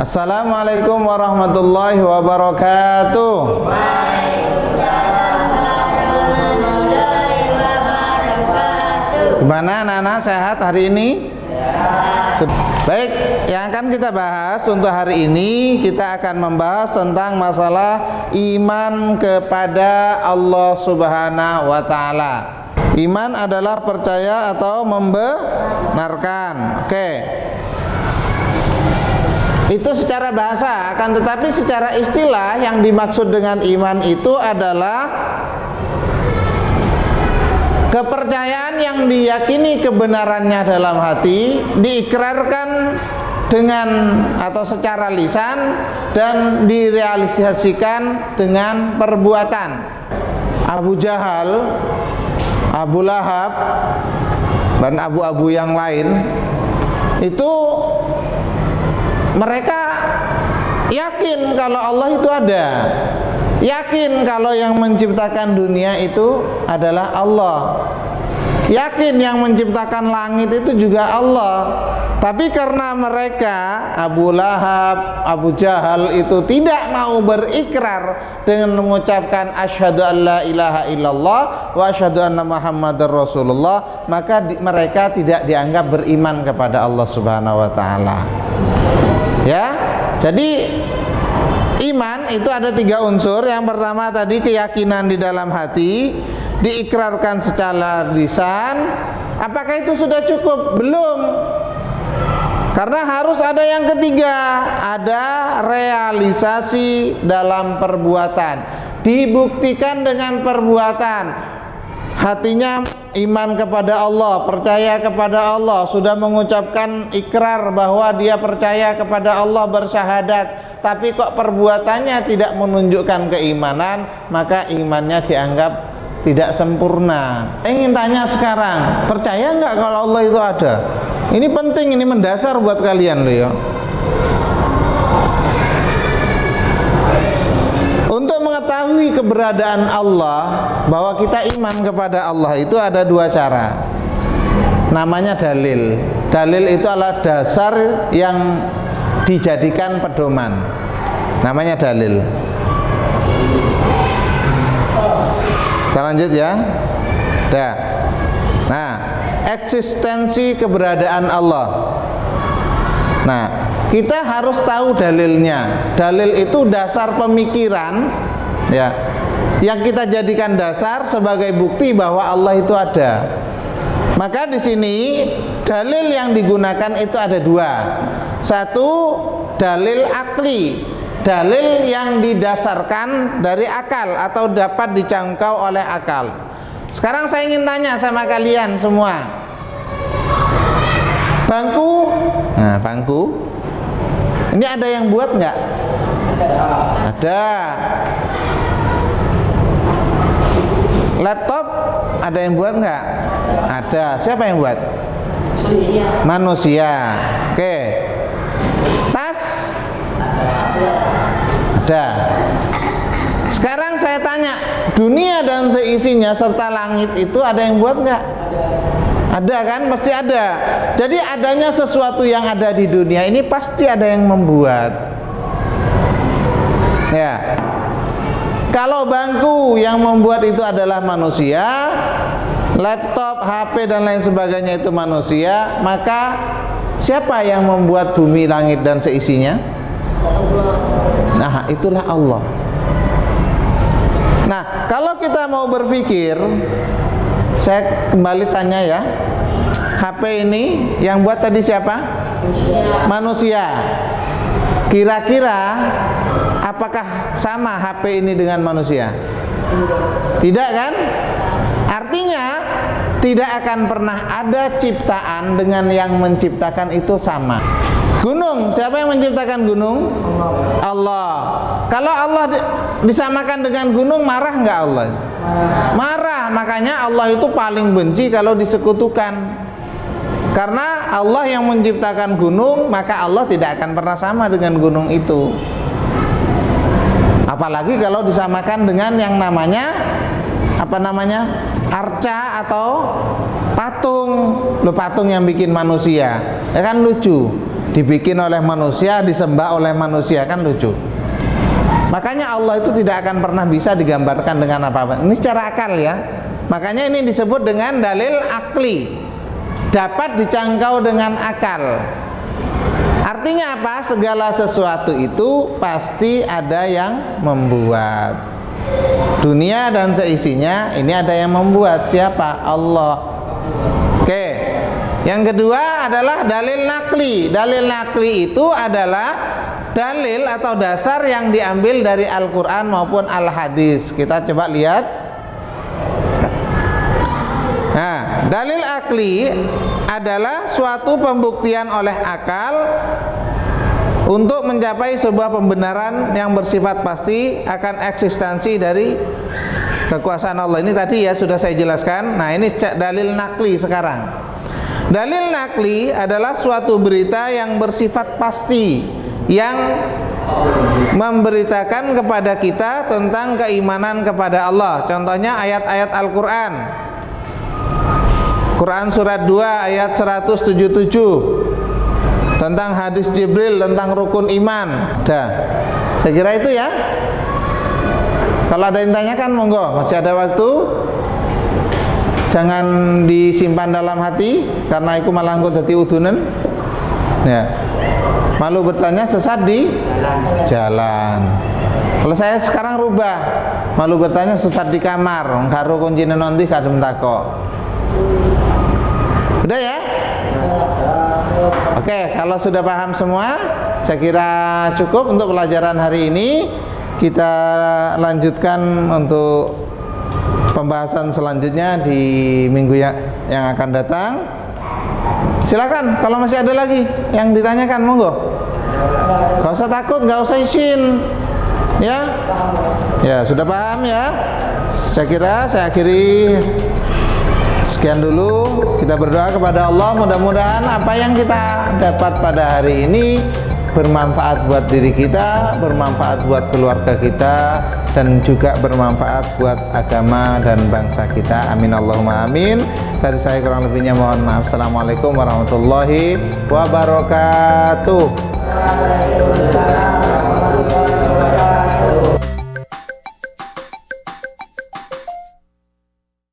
Assalamualaikum warahmatullahi wabarakatuh. Waalaikumsalam warahmatullahi wabarakatuh. Gimana anak-anak, sehat hari ini? Baik, yang akan kita bahas untuk hari ini, kita akan membahas tentang masalah iman kepada Allah Subhanahu wa Ta'ala. Iman adalah percaya atau membenarkan. Oke. Itu secara bahasa, akan tetapi secara istilah yang dimaksud dengan iman itu adalah kepercayaan yang diyakini kebenarannya dalam hati, diikrarkan dengan atau secara lisan dan direalisasikan dengan perbuatan. Abu Jahal, Abu Lahab, dan abu-abu yang lain itu mereka yakin kalau Allah itu ada, yakin kalau yang menciptakan dunia itu adalah Allah, yakin yang menciptakan langit itu juga Allah. Tapi karena mereka, Abu Lahab, Abu Jahal itu tidak mau berikrar dengan mengucapkan asyhadu an la ilaha illallah wa asyhadu anna muhammadar rasulullah, maka mereka tidak dianggap beriman kepada Allah Subhanahu wa Ta'ala. Ya, jadi iman itu ada 3 unsur. Yang pertama tadi keyakinan di dalam hati, diikrarkan secara lisan. Apakah itu sudah cukup? Belum. Karena harus ada yang ketiga, ada realisasi dalam perbuatan, dibuktikan dengan perbuatan. Hatinya iman kepada Allah, percaya kepada Allah, sudah mengucapkan ikrar bahwa dia percaya kepada Allah, bersyahadat, tapi kok perbuatannya tidak menunjukkan keimanan, maka imannya dianggap tidak sempurna. Ingin tanya sekarang, percaya nggak kalau Allah itu ada? Ini penting, ini mendasar buat kalian loh ya. Untuk mengetahui keberadaan Allah, bahwa kita iman kepada Allah itu ada 2 cara. Namanya dalil. Dalil itu adalah dasar yang dijadikan pedoman. Namanya dalil. Kita lanjut ya. Dah. Nah, eksistensi keberadaan Allah. Nah, kita harus tahu dalilnya. Dalil itu dasar pemikiran, ya, yang kita jadikan dasar sebagai bukti bahwa Allah itu ada. Maka di sini dalil yang digunakan itu ada 2. Satu, dalil akli, dalil yang didasarkan dari akal atau dapat dijangkau oleh akal. Sekarang saya ingin tanya sama kalian semua, bangku, nah bangku, ini ada yang buat nggak? Ada. Laptop ada yang buat nggak? Ada. Siapa yang buat? Manusia. Oke. Tas? Ada. Sekarang saya tanya, dunia dan seisinya serta langit itu ada yang buat nggak? Ada kan? Mesti ada. Jadi adanya sesuatu yang ada di dunia ini pasti ada yang membuat. Ya. Kalau bangku yang membuat itu adalah manusia, laptop, HP dan lain sebagainya itu manusia, maka siapa yang membuat bumi, langit dan seisinya? Nah, itulah Allah. Nah, kalau kita mau berpikir, saya kembali tanya ya, HP ini yang buat tadi siapa? Manusia. Kira-kira apakah sama HP ini dengan manusia? Tidak kan? Artinya tidak akan pernah ada ciptaan dengan yang menciptakan itu sama. Gunung, siapa yang menciptakan gunung? Allah. Kalau Allah disamakan dengan gunung, marah nggak Allah? Marah. Makanya Allah itu paling benci kalau disekutukan. Karena Allah yang menciptakan gunung, maka Allah tidak akan pernah sama dengan gunung itu. Apalagi kalau disamakan dengan yang namanya arca atau patung. Lo patung yang bikin manusia, ya kan lucu. Dibikin oleh manusia, disembah oleh manusia, kan lucu. Makanya Allah itu tidak akan pernah bisa digambarkan dengan apa-apa. Ini secara akal ya. Makanya ini disebut dengan dalil akli, dapat dijangkau dengan akal. Artinya apa? Segala sesuatu itu pasti ada yang membuat. Dunia dan seisinya ini ada yang membuat. Siapa? Allah. Oke. Yang kedua adalah dalil nakli. Dalil nakli itu adalah dalil atau dasar yang diambil dari Al-Quran maupun Al-Hadis. Kita coba lihat. Nah, dalil akli adalah suatu pembuktian oleh akal untuk mencapai sebuah pembenaran yang bersifat pasti akan eksistensi dari kekuasaan Allah. Ini tadi ya sudah saya jelaskan. Nah, ini dalil nakli sekarang. Dalil nakli adalah suatu berita yang bersifat pasti, yang memberitakan kepada kita tentang keimanan kepada Allah. Contohnya ayat-ayat Al-Quran. Quran surat 2 ayat 177 tentang hadis Jibril tentang rukun iman. Dah, saya kira itu ya. Kalau ada yang tanyakan monggo, masih ada waktu. Jangan disimpan dalam hati karena itu malah engko dadi udunen. Ya. Malu bertanya, sesat di jalan. Kalau saya sekarang rubah, malu bertanya sesat di kamar, karo kuncine nanti kadem takok. Udah ya? Oke, kalau sudah paham semua, saya kira cukup untuk pelajaran hari ini. Kita lanjutkan untuk pembahasan selanjutnya di minggu yang akan datang. Silakan kalau masih ada lagi yang ditanyakan, monggo. Gak usah takut, gak usah izin. Ya, ya sudah paham ya. Saya kira saya akhiri. Sekian dulu, kita berdoa kepada Allah, mudah-mudahan apa yang kita dapat pada hari ini bermanfaat buat diri kita, bermanfaat buat keluarga kita, dan juga bermanfaat buat agama dan bangsa kita. Amin Allahumma amin. Dari saya kurang lebihnya mohon maaf. Assalamualaikum warahmatullahi wabarakatuh.